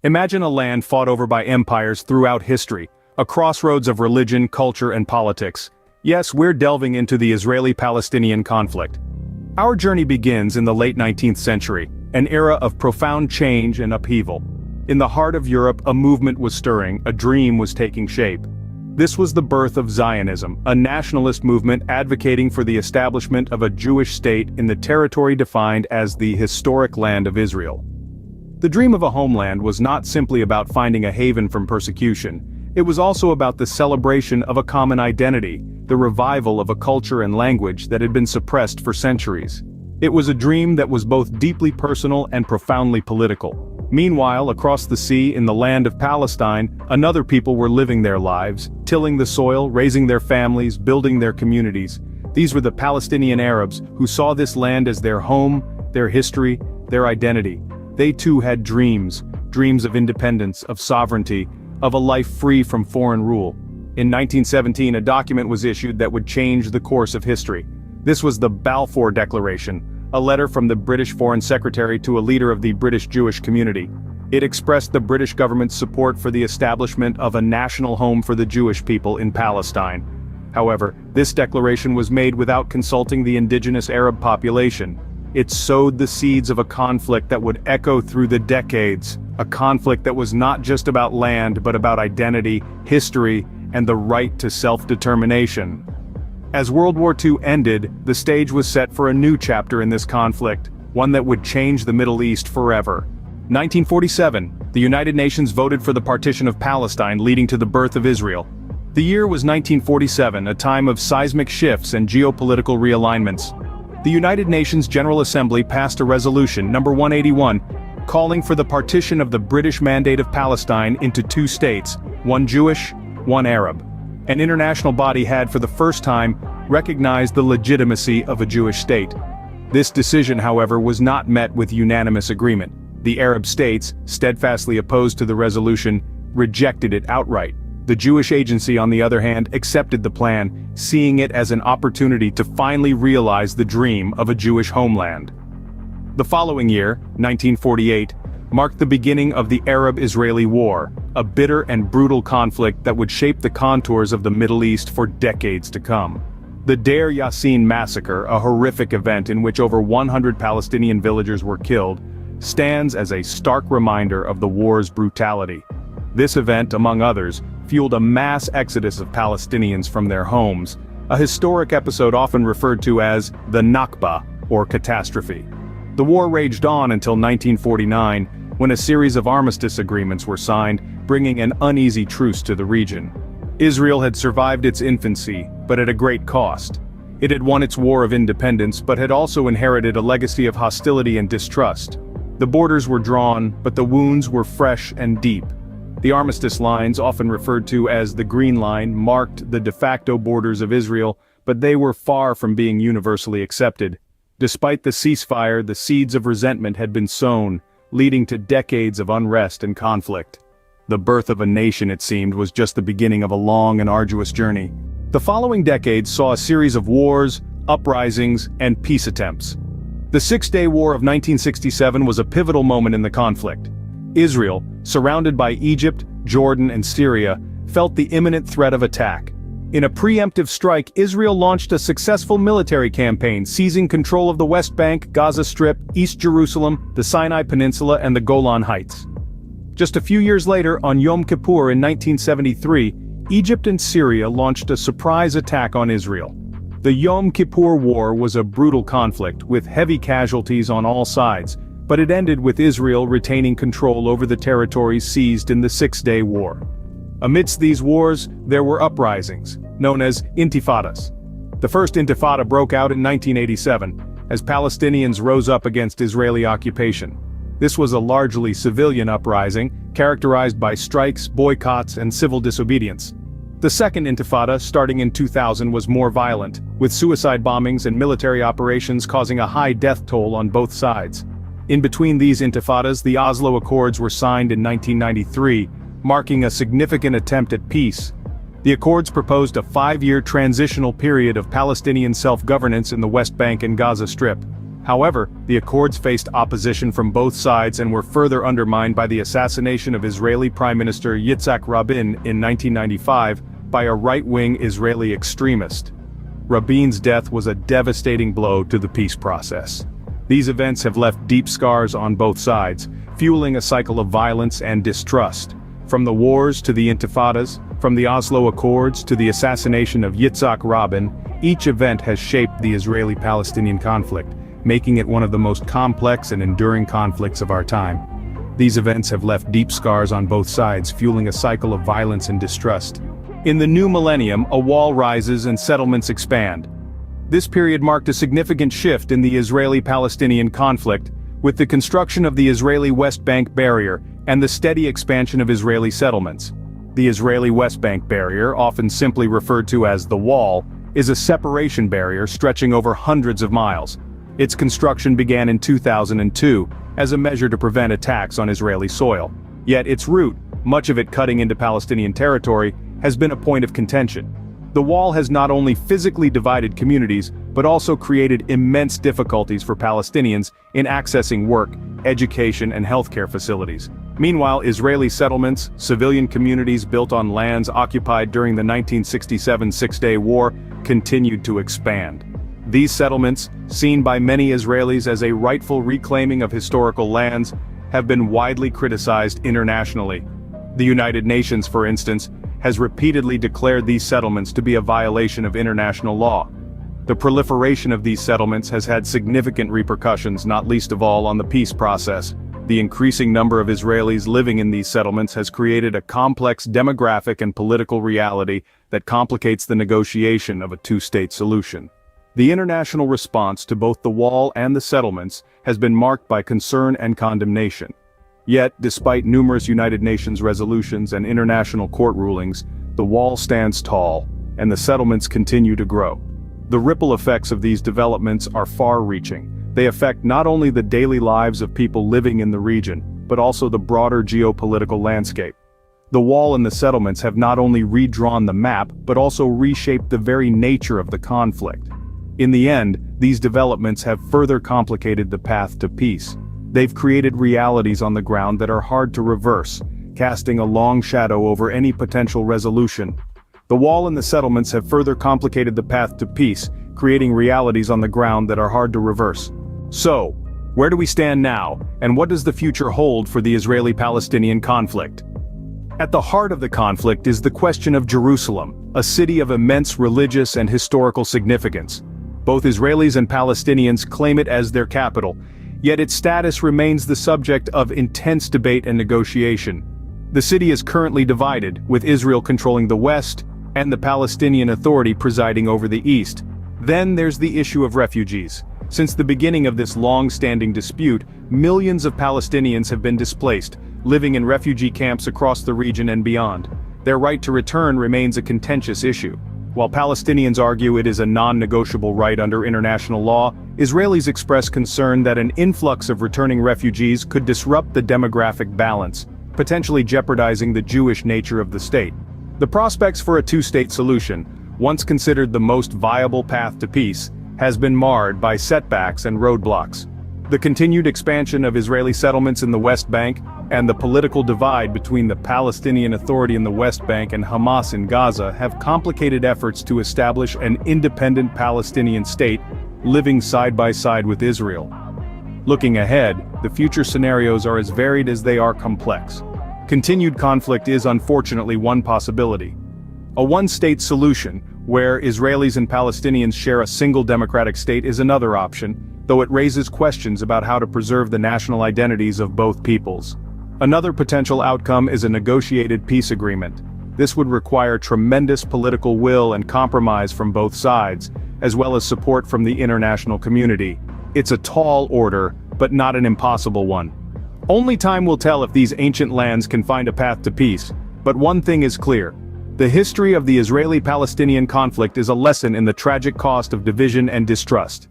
Imagine a land fought over by empires throughout history, a crossroads of religion, culture, and politics. Yes, we're delving into the Israeli-Palestinian conflict. Our journey begins in the late 19th century, an era of profound change and upheaval. In the heart of Europe, a movement was stirring, a dream was taking shape. This was the birth of Zionism, a nationalist movement advocating for the establishment of a Jewish state in the territory defined as the historic land of Israel. The dream of a homeland was not simply about finding a haven from persecution, it was also about the celebration of a common identity, the revival of a culture and language that had been suppressed for centuries. It was a dream that was both deeply personal and profoundly political. Meanwhile, across the sea in the land of Palestine, another people were living their lives, tilling the soil, raising their families, building their communities. These were the Palestinian Arabs, who saw this land as their home, their history, their identity. They too had dreams of independence, of sovereignty, of a life free from foreign rule. In 1917, a document was issued that would change the course of history. This was the Balfour Declaration, a letter from the British Foreign Secretary to a leader of the British Jewish community. It expressed the British government's support for the establishment of a national home for the Jewish people in Palestine. However, this declaration was made without consulting the indigenous Arab population. It sowed the seeds of a conflict that would echo through the decades, a conflict that was not just about land but about identity, history, and the right to self-determination. As World War II ended, the stage was set for a new chapter in this conflict, one that would change the Middle East forever. 1947, the United Nations voted for the partition of Palestine, leading to the birth of Israel. The year was 1947, a time of seismic shifts and geopolitical realignments. The United Nations General Assembly passed a resolution, number 181, calling for the partition of the British Mandate of Palestine into two states, one Jewish, one Arab. An international body had for the first time recognized the legitimacy of a Jewish state. This decision, however, was not met with unanimous agreement. The Arab states, steadfastly opposed to the resolution, rejected it outright. The Jewish Agency, on the other hand, accepted the plan, seeing it as an opportunity to finally realize the dream of a Jewish homeland. The following year, 1948, marked the beginning of the Arab-Israeli War, a bitter and brutal conflict that would shape the contours of the Middle East for decades to come. The Deir Yassin massacre, a horrific event in which over 100 Palestinian villagers were killed, stands as a stark reminder of the war's brutality. This event, among others, fueled a mass exodus of Palestinians from their homes, a historic episode often referred to as the Nakba, or catastrophe. The war raged on until 1949, when a series of armistice agreements were signed, bringing an uneasy truce to the region. Israel had survived its infancy, but at a great cost. It had won its war of independence, but had also inherited a legacy of hostility and distrust. The borders were drawn, but the wounds were fresh and deep. The armistice lines, often referred to as the Green Line, marked the de facto borders of Israel, but they were far from being universally accepted. Despite the ceasefire, the seeds of resentment had been sown, leading to decades of unrest and conflict. The birth of a nation, it seemed, was just the beginning of a long and arduous journey. The following decades saw a series of wars, uprisings, and peace attempts. The Six-Day War of 1967 was a pivotal moment in the conflict. Israel, surrounded by Egypt, Jordan, and Syria, felt the imminent threat of attack. In a preemptive strike, Israel launched a successful military campaign, seizing control of the West Bank, Gaza Strip, East Jerusalem, the Sinai Peninsula, and the Golan Heights. Just a few years later, on Yom Kippur in 1973, Egypt and Syria launched a surprise attack on Israel. The Yom Kippur War was a brutal conflict, with heavy casualties on all sides, but it ended with Israel retaining control over the territories seized in the Six-Day War. Amidst these wars, there were uprisings, known as Intifadas. The first Intifada broke out in 1987, as Palestinians rose up against Israeli occupation. This was a largely civilian uprising, characterized by strikes, boycotts, and civil disobedience. The second Intifada, starting in 2000, was more violent, with suicide bombings and military operations causing a high death toll on both sides. In between these Intifadas, the Oslo Accords were signed in 1993, marking a significant attempt at peace. The Accords proposed a 5-year transitional period of Palestinian self-governance in the West Bank and Gaza Strip. However, the accords faced opposition from both sides and were further undermined by the assassination of Israeli Prime Minister Yitzhak Rabin in 1995 by a right-wing Israeli extremist. Rabin's death was a devastating blow to the peace process. These events have left deep scars on both sides, fueling a cycle of violence and distrust. From the wars to the Intifadas, from the Oslo Accords to the assassination of Yitzhak Rabin, each event has shaped the Israeli-Palestinian conflict, making it one of the most complex and enduring conflicts of our time. These events have left deep scars on both sides, fueling a cycle of violence and distrust. In the new millennium, a wall rises and settlements expand. This period marked a significant shift in the Israeli-Palestinian conflict, with the construction of the Israeli West Bank barrier and the steady expansion of Israeli settlements. The Israeli West Bank barrier, often simply referred to as the Wall, is a separation barrier stretching over hundreds of miles. Its construction began in 2002 as a measure to prevent attacks on Israeli soil. Yet its route, much of it cutting into Palestinian territory, has been a point of contention. The wall has not only physically divided communities, but also created immense difficulties for Palestinians in accessing work, education, and healthcare facilities. Meanwhile, Israeli settlements, civilian communities built on lands occupied during the 1967 Six-Day War, continued to expand. These settlements, seen by many Israelis as a rightful reclaiming of historical lands, have been widely criticized internationally. The United Nations, for instance, has repeatedly declared these settlements to be a violation of international law. The proliferation of these settlements has had significant repercussions, not least of all on the peace process. The increasing number of Israelis living in these settlements has created a complex demographic and political reality that complicates the negotiation of a two-state solution. The international response to both the wall and the settlements has been marked by concern and condemnation. Yet, despite numerous United Nations resolutions and international court rulings, the wall stands tall, and the settlements continue to grow. The ripple effects of these developments are far-reaching. They affect not only the daily lives of people living in the region, but also the broader geopolitical landscape. The wall and the settlements have not only redrawn the map, but also reshaped the very nature of the conflict. In the end, these developments have further complicated the path to peace. They've created realities on the ground that are hard to reverse, casting a long shadow over any potential resolution. The wall and the settlements have further complicated the path to peace, creating realities on the ground that are hard to reverse. So, where do we stand now, and what does the future hold for the Israeli-Palestinian conflict? At the heart of the conflict is the question of Jerusalem, a city of immense religious and historical significance. Both Israelis and Palestinians claim it as their capital, yet its status remains the subject of intense debate and negotiation. The city is currently divided, with Israel controlling the west, and the Palestinian Authority presiding over the east. Then there's the issue of refugees. Since the beginning of this long-standing dispute, millions of Palestinians have been displaced, living in refugee camps across the region and beyond. Their right to return remains a contentious issue. While Palestinians argue it is a non-negotiable right under international law, Israelis express concern that an influx of returning refugees could disrupt the demographic balance, potentially jeopardizing the Jewish nature of the state. The prospects for a two-state solution, once considered the most viable path to peace, has been marred by setbacks and roadblocks. The continued expansion of Israeli settlements in the West Bank, and the political divide between the Palestinian Authority in the West Bank and Hamas in Gaza have complicated efforts to establish an independent Palestinian state, living side by side with Israel. Looking ahead, the future scenarios are as varied as they are complex. Continued conflict is unfortunately one possibility. A one-state solution, where Israelis and Palestinians share a single democratic state, is another option, though it raises questions about how to preserve the national identities of both peoples. Another potential outcome is a negotiated peace agreement. This would require tremendous political will and compromise from both sides, as well as support from the international community. It's a tall order, but not an impossible one. Only time will tell if these ancient lands can find a path to peace, but one thing is clear. The history of the Israeli-Palestinian conflict is a lesson in the tragic cost of division and distrust.